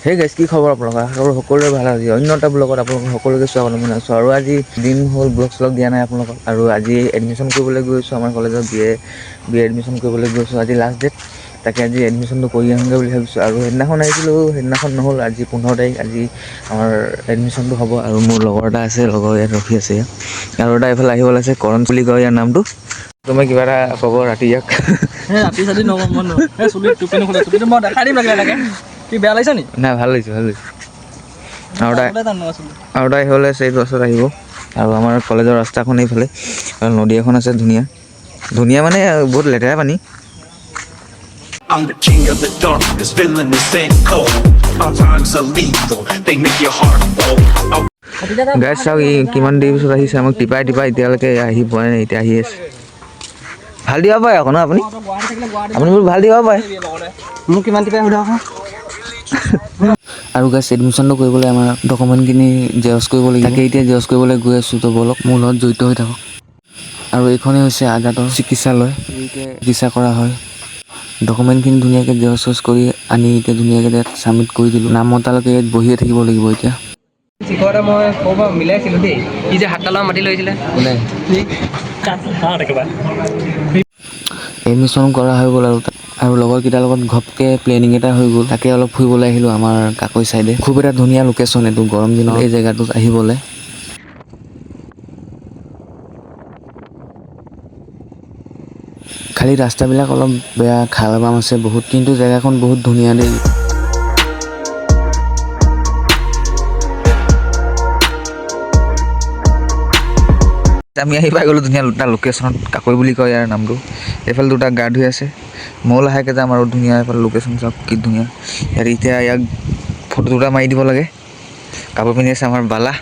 সেই গাইজ কি খবৰ আপোনালোকৰ? সকলোৰে ভাল আজি অন্য এটা ব্লগত আপোনালোকক সকলোকে স্বাগতম জনাইছোঁ। আৰু আজি দিন হ'ল ব্লগ চলগ দিয়া নাই আপোনালোকক। আৰু আজি এডমিশ্যন কৰিবলৈ গৈছোঁ আমাৰ কলেজত বি এ এডমিশ্যন কৰিবলৈ গৈছোঁ। আজি লাষ্ট ডেট, তাকে আজি এডমিশ্যনটো কৰি আহোঁগৈ বুলি ভাবিছোঁ। আৰু সেইদিনাখন আহিছিলোঁ, সেইদিনাখন নহ'ল, আজি 15 তাৰিখ আজি আমাৰ এডমিশ্যনটো হ'ব। আৰু মোৰ লগৰ এটা আছে, লগৰ ইয়াত ৰখি আছে আৰু এটা এইফালে আহিব আছে, কৰণ বুলি কয় ইয়াৰ নামটো। তুমি কিবা এটা ক'ব ৰাতি ইয়াক। ৰাতি চাতি নকওঁ মই চুলিত টুপি নুখুলে, চুলিটো মই দেখাই দিম লাগিলে এনেকৈ। কি বেয়া লাগিছে নি? নাই, ভাল লাগিছে, ভাল লাগিছে। আৰু এটা আহিবলৈ আছে, এইটো ৰাস্তাত আহিব। আৰু আমাৰ কলেজৰ ৰাস্তাখন এইফালে আৰু নদী এখন আছে ধুনীয়া ধুনীয়া মানে বহুত লেতেৰা পানী। I'm the king of the darkness, villain is ain't cold. Our rhymes are lethal, they make your heart cold. Guys চাওক, ই কিমান দেৰি পিছত আহিছে, আমাক টিপাই এতিয়ালৈকে আহি পোৱা নাই, এতিয়া আহি আছে। ভাল দিব পাৰে আকৌ ন আপুনি বোলো ভাল দিব পাৰে। মোক কিমান টিপাই সোধা আকৌ। আৰু গাইজ এডমিশ্যনটো কৰিবলৈ আমাৰ ডকুমেণ্টখিনি জেৰক্স কৰিব লাগিব, তাকে এতিয়া জেৰক্স কৰিবলৈ গৈ আছোঁ। তো বলক মোৰ লগত জড়িত হৈ থাকক। আৰু এইখনেই হৈছে আজাদৰ চিকিৎসালয়, চিকিৎসা কৰা হয়। ডকুমেণ্টখিনি ধুনীয়াকৈ জেৰক্স কৰি আনি এতিয়া ধুনীয়াকৈ ইয়াত ছাবমিট কৰি দিলোঁ। নাম মতালৈকে ইয়াত বহিয়ে থাকিব লাগিব এতিয়া। চিখৰতে মই ক'ৰ পৰা মিলাইছিলোঁ দেই, সি যে হাততালৰ মাটি লৈছিলে এডমিশ্যন কৰা হৈ গ'ল। আৰু লগৰকেইটাৰ লগত ঘপকৈ প্লেনিং এটা হৈ গ'ল, তাকে অলপ ফুৰিবলৈ আহিলোঁ আমাৰ কাকৈ ছাইডে। খুব এটা ধুনীয়া লোকেশ্যন এইটো, গৰম দিনত এই জেগাটোত আহিবলৈ। খালি ৰাস্তাবিলাক অলপ বেয়া, খাল বাম আছে বহুত, কিন্তু জেগাখন বহুত ধুনীয়া দেই। আমি আহি পাই গ'লোঁ ধুনীয়া দুটা লোকেশ্যনত, কাকৈ বুলি কয় ইয়াৰ নামটো। এইফালে দুটা গা ধুই আছে, ময়ো লাহেকৈ যাম। আৰু ধুনীয়া এইফালে লোকেশ্যন চাওক কি ধুনীয়া। ইয়াত এতিয়া ইয়াক ফটো দুটা মাৰি দিব লাগে। কাপোৰ পিন্ধি আছে আমাৰ বালা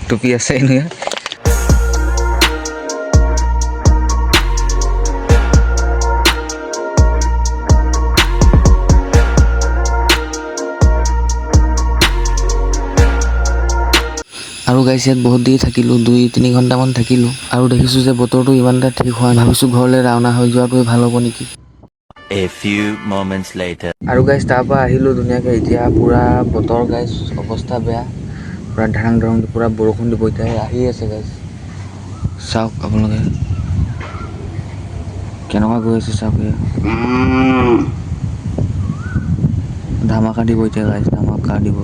টুপি আছে এনেকৈ। আৰু গাইজ ইয়াত বহুত দেৰি থাকিলোঁ, 2-3 ঘণ্টামান থাকিলোঁ। আৰু দেখিছোঁ যে বতৰটো ইমান এটা ঠিক হোৱা নাই, ভাবিছোঁ ঘৰলৈ ৰাওনা হৈ যোৱাটোৱে ভাল হ'ব নেকি। A few moments later. আৰু গাইজ তাৰ পৰা আহিলোঁ ধুনীয়াকৈ। এতিয়া পূৰা বতৰ গাইজ অৱস্থা বেয়া, পূৰা ধাৰাং পূৰা বৰষুণ দিব এতিয়া আহি আছে গাইজ। চাওক আপোনালোকে কেনেকুৱা গৈ আছে, চাওক ধামাকা দিব এতিয়া গাইজ, ধামাকা দিব।